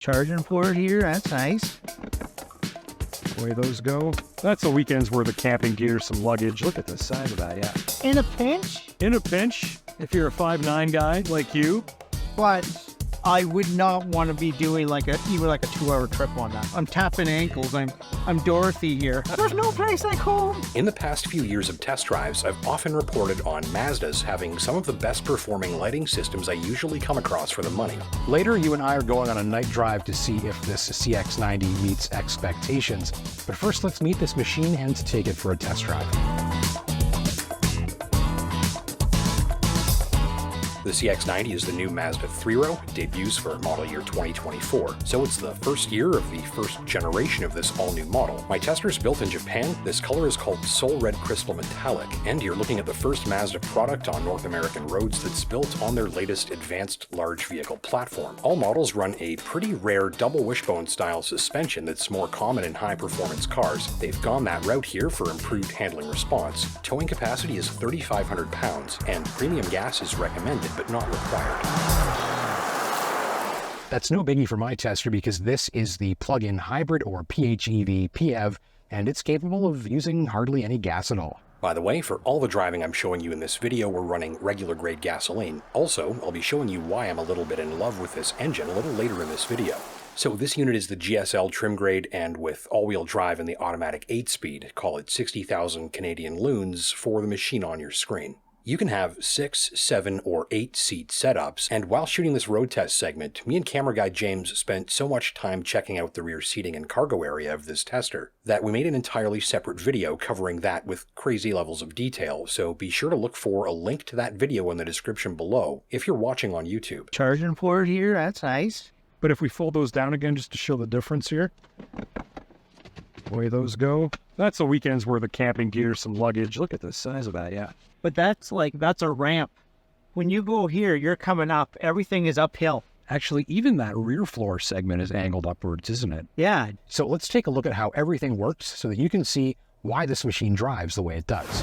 Charging port here, that's nice. Away those go. That's a weekend's worth of camping gear, some luggage. Look at the size of that, yeah. In a pinch? In a pinch, if you're a 5'9" guy like you. But I would not want to be doing even like a 2-hour trip on that. I'm tapping ankles. I'm Dorothy here. There's no place like home. In the past few years of test drives, I've often reported on Mazdas having some of the best performing lighting systems I usually come across for the money. Later, you and I are going on a night drive to see if this CX-90 meets expectations. But first, let's meet this machine and take it for a test drive. The CX-90 is the new Mazda 3-row. It debuts for model year 2024, so it's the first year of the first generation of this all-new model. My tester's built in Japan. This color is called Soul Red Crystal Metallic, and you're looking at the first Mazda product on North American roads that's built on their latest advanced large vehicle platform. All models run a pretty rare double wishbone style suspension that's more common in high-performance cars. They've gone that route here for improved handling response. Towing capacity is 3,500 pounds, and premium gas is recommended but not required. That's no biggie for my tester because this is the plug-in hybrid or PHEV PHEV, and it's capable of using hardly any gas at all. By the way, for all the driving I'm showing you in this video, we're running regular grade gasoline. Also, I'll be showing you why I'm a little bit in love with this engine a little later in this video. So this unit is the GS-L trim grade, and with all-wheel drive and the automatic 8-speed, call it 60,000 Canadian loons for the machine on your screen. You can have 6, 7, or 8 seat setups, and while shooting this road test segment, me and camera guy James spent so much time checking out the rear seating and cargo area of this tester that we made an entirely separate video covering that with crazy levels of detail, so be sure to look for a link to that video in the description below if you're watching on YouTube. Charging port here, that's nice. But if we fold those down again just to show the difference here. Away those go. That's a weekend's worth of camping gear, some luggage. Look at the size of that, yeah. But that's a ramp. When you go here, you're coming up. Everything is uphill. Actually, even that rear floor segment is angled upwards, isn't it? Yeah. So let's take a look at how everything works so that you can see why this machine drives the way it does.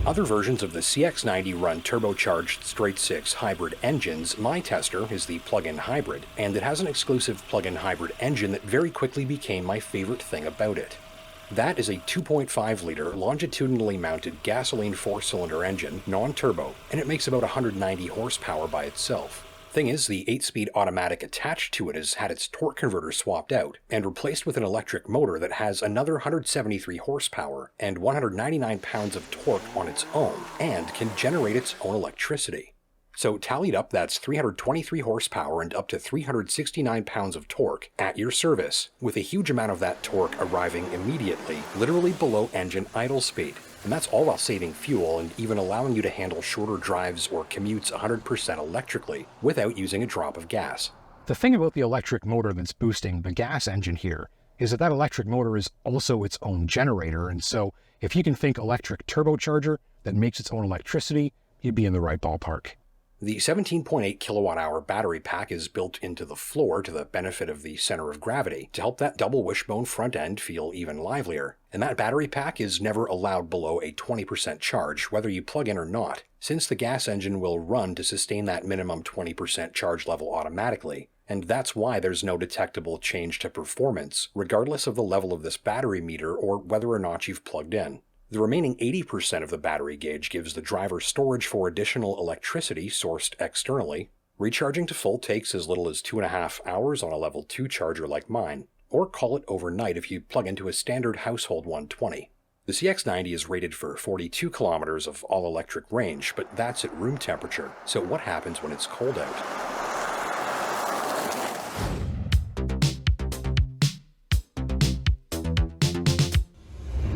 Other versions of the CX-90 run turbocharged straight-six hybrid engines. My tester is the plug-in hybrid, and it has an exclusive plug-in hybrid engine that very quickly became my favorite thing about it. That is a 2.5-liter longitudinally mounted gasoline 4-cylinder engine, non-turbo, and it makes about 190 horsepower by itself. Thing is, the 8-speed automatic attached to it has had its torque converter swapped out and replaced with an electric motor that has another 173 horsepower and 199 pounds of torque on its own and can generate its own electricity. So tallied up, that's 323 horsepower and up to 369 pounds of torque at your service, with a huge amount of that torque arriving immediately, literally below engine idle speed. And that's all while saving fuel and even allowing you to handle shorter drives or commutes 100% electrically without using a drop of gas. The thing about the electric motor that's boosting the gas engine here is that that electric motor is also its own generator, and so if you can think electric turbocharger that makes its own electricity, you'd be in the right ballpark. The 17.8 kilowatt-hour battery pack is built into the floor to the benefit of the center of gravity to help that double wishbone front end feel even livelier. And that battery pack is never allowed below a 20% charge, whether you plug in or not, since the gas engine will run to sustain that minimum 20% charge level automatically. And that's why there's no detectable change to performance, regardless of the level of this battery meter or whether or not you've plugged in. The remaining 80% of the battery gauge gives the driver storage for additional electricity sourced externally. Recharging to full takes as little as 2.5 hours on a level 2 charger like mine, or call it overnight if you plug into a standard household 120. The CX-90 is rated for 42 kilometers of all-electric range, but that's at room temperature, so what happens when it's cold out?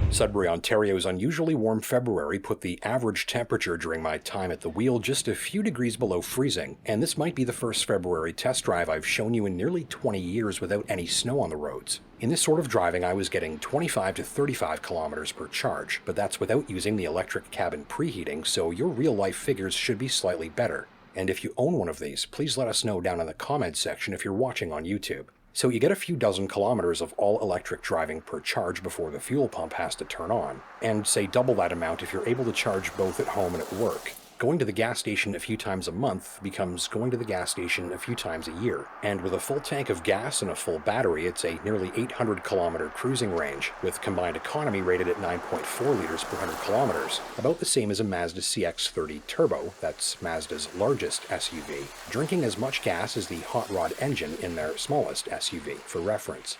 Sudbury, Ontario's unusually warm February put the average temperature during my time at the wheel just a few degrees below freezing, and this might be the first February test drive I've shown you in nearly 20 years without any snow on the roads. In this sort of driving, I was getting 25 to 35 kilometers per charge, but that's without using the electric cabin preheating, so your real-life figures should be slightly better. And if you own one of these, please let us know down in the comments section if you're watching on YouTube. So you get a few dozen kilometers of all-electric driving per charge before the fuel pump has to turn on, and say double that amount if you're able to charge both at home and at work. Going to the gas station a few times a month becomes going to the gas station a few times a year. And with a full tank of gas and a full battery, it's a nearly 800-kilometer cruising range, with combined economy rated at 9.4 liters per 100 kilometers, about the same as a Mazda CX-90 Turbo, that's Mazda's largest SUV, drinking as much gas as the hot rod engine in their smallest SUV, for reference.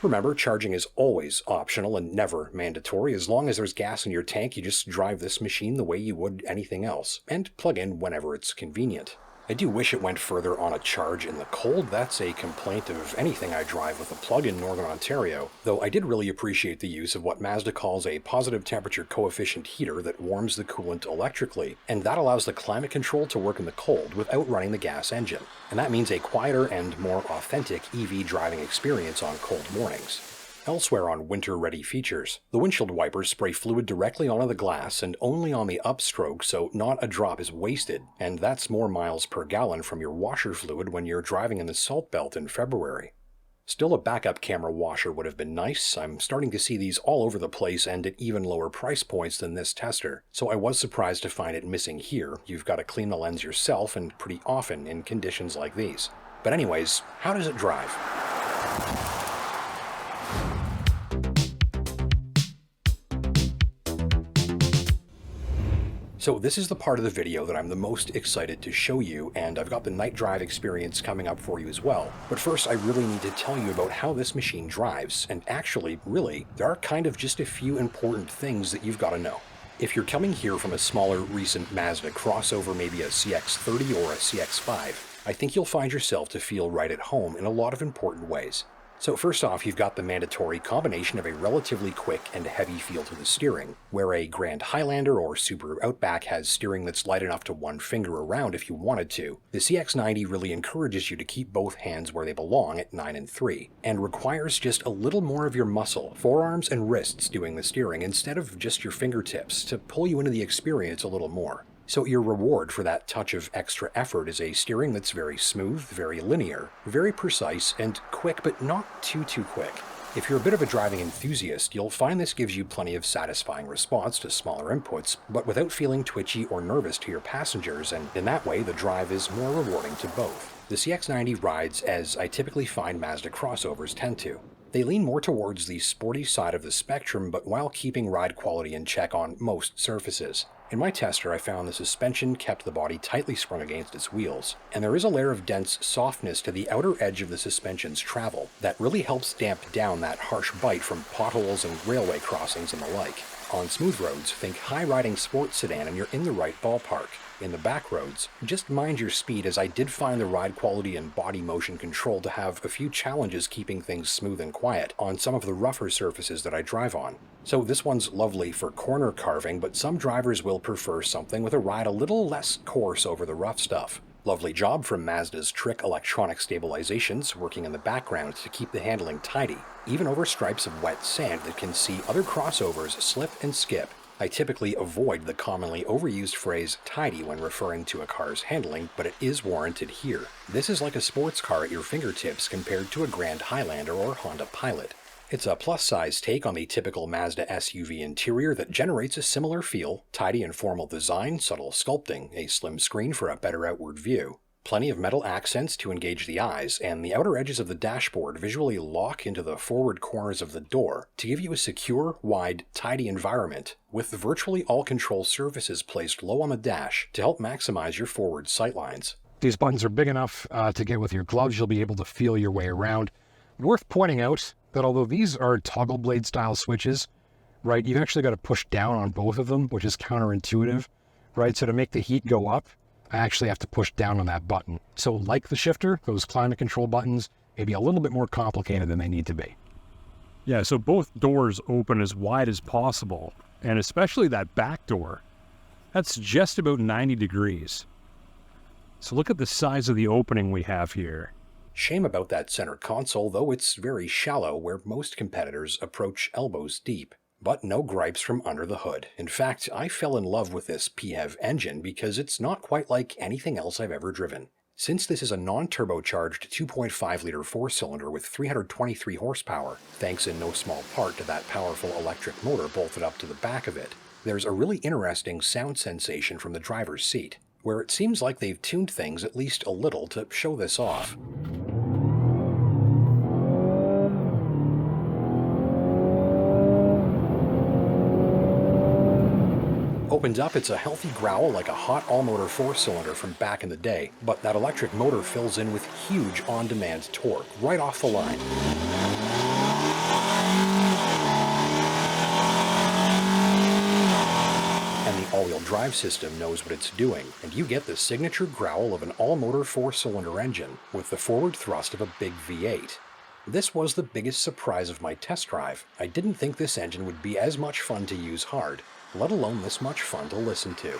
Remember, charging is always optional and never mandatory. As long as there's gas in your tank, you just drive this machine the way you would anything else, and plug in whenever it's convenient. I do wish it went further on a charge in the cold. That's a complaint of anything I drive with a plug in Northern Ontario, though I did really appreciate the use of what Mazda calls a positive temperature coefficient heater that warms the coolant electrically, and that allows the climate control to work in the cold without running the gas engine. And that means a quieter and more authentic EV driving experience on cold mornings. Elsewhere on winter-ready features, the windshield wipers spray fluid directly onto the glass and only on the upstroke, so not a drop is wasted, and that's more miles per gallon from your washer fluid when you're driving in the salt belt in February. Still, a backup camera washer would have been nice. I'm starting to see these all over the place and at even lower price points than this tester, so I was surprised to find it missing here. You've got to clean the lens yourself, and pretty often in conditions like these. But anyways, how does it drive? So this is the part of the video that I'm the most excited to show you, and I've got the night drive experience coming up for you as well. But first, I really need to tell you about how this machine drives, and actually, really, there are kind of just a few important things that you've got to know. If you're coming here from a smaller recent Mazda crossover, maybe a CX-30 or a CX-5, I think you'll find yourself to feel right at home in a lot of important ways. So first off, you've got the mandatory combination of a relatively quick and heavy feel to the steering, where a Grand Highlander or Subaru Outback has steering that's light enough to one finger around if you wanted to. The CX-90 really encourages you to keep both hands where they belong at 9 and 3, and requires just a little more of your muscle, forearms and wrists doing the steering instead of just your fingertips to pull you into the experience a little more. So your reward for that touch of extra effort is a steering that's very smooth, very linear, very precise, and quick, but not too quick. If you're a bit of a driving enthusiast, you'll find this gives you plenty of satisfying response to smaller inputs, but without feeling twitchy or nervous to your passengers, and in that way the drive is more rewarding to both. The CX-90 rides as I typically find Mazda crossovers tend to. They lean more towards the sporty side of the spectrum, but while keeping ride quality in check on most surfaces. In my tester, I found the suspension kept the body tightly sprung against its wheels, and there is a layer of dense softness to the outer edge of the suspension's travel that really helps damp down that harsh bite from potholes and railway crossings and the like. On smooth roads, think high-riding sports sedan and you're in the right ballpark. In the back roads, just mind your speed, as I did find the ride quality and body motion control to have a few challenges keeping things smooth and quiet on some of the rougher surfaces that I drive on. So this one's lovely for corner carving, but some drivers will prefer something with a ride a little less coarse over the rough stuff. Lovely job from Mazda's Trick electronic stabilizations working in the background to keep the handling tidy, even over stripes of wet sand that can see other crossovers slip and skip. I typically avoid the commonly overused phrase tidy when referring to a car's handling, but it is warranted here. This is like a sports car at your fingertips compared to a Grand Highlander or Honda Pilot. It's a plus-size take on the typical Mazda SUV interior that generates a similar feel, tidy and formal design, subtle sculpting, a slim screen for a better outward view, plenty of metal accents to engage the eyes, and the outer edges of the dashboard visually lock into the forward corners of the door to give you a secure, wide, tidy environment, with virtually all control surfaces placed low on the dash to help maximize your forward sightlines. These buttons are big enough to get with your gloves. You'll be able to feel your way around. Worth pointing out that although these are toggle blade style switches, right, you've actually got to push down on both of them, which is counterintuitive, right? So to make the heat go up, I actually have to push down on that button. So like the shifter, those climate control buttons may be a little bit more complicated than they need to be. Yeah, so both doors open as wide as possible, and especially that back door. That's just about 90 degrees. So look at the size of the opening we have here. Shame about that center console, though it's very shallow where most competitors approach elbows deep. But no gripes from under the hood. In fact, I fell in love with this PHEV engine because it's not quite like anything else I've ever driven. Since this is a non-turbocharged 2.5-liter four-cylinder with 323 horsepower, thanks in no small part to that powerful electric motor bolted up to the back of it, There's a really interesting sound sensation from the driver's seat, where it seems like they've tuned things at least a little to show this off. Opened up, it's a healthy growl like a hot all-motor 4-cylinder from back in the day, but that electric motor fills in with huge on-demand torque right off the line. And the all-wheel drive system knows what it's doing, and you get the signature growl of an all-motor 4-cylinder engine with the forward thrust of a big V8. This was the biggest surprise of my test drive. I didn't think this engine would be as much fun to use hard, let alone this much fun to listen to.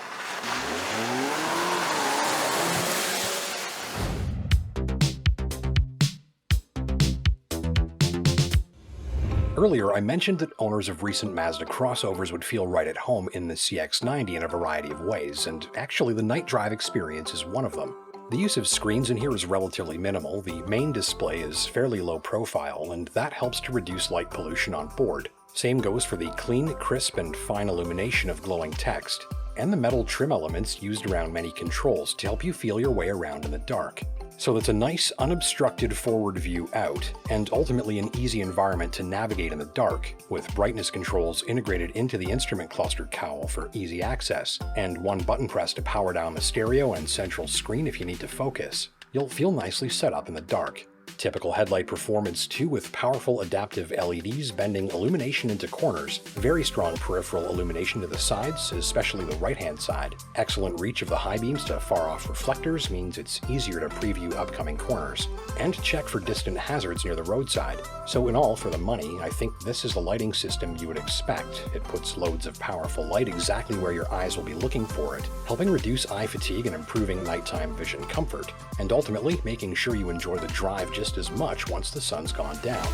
Earlier, I mentioned that owners of recent Mazda crossovers would feel right at home in the CX-90 in a variety of ways, and actually the night drive experience is one of them. The use of screens in here is relatively minimal, the main display is fairly low profile, and that helps to reduce light pollution on board. Same goes for the clean, crisp, and fine illumination of glowing text, and the metal trim elements used around many controls to help you feel your way around in the dark. So it's a nice, unobstructed forward view out, and ultimately an easy environment to navigate in the dark, with brightness controls integrated into the instrument cluster cowl for easy access, and one button press to power down the stereo and central screen if you need to focus. You'll feel nicely set up in the dark. Typical headlight performance too, with powerful adaptive LEDs bending illumination into corners, very strong peripheral illumination to the sides, especially the right-hand side. Excellent reach of the high beams to far-off reflectors means it's easier to preview upcoming corners, and check for distant hazards near the roadside. So in all, for the money, I think this is the lighting system you would expect. It puts loads of powerful light exactly where your eyes will be looking for it, helping reduce eye fatigue and improving nighttime vision comfort, and ultimately making sure you enjoy the drive just as much once the sun's gone down.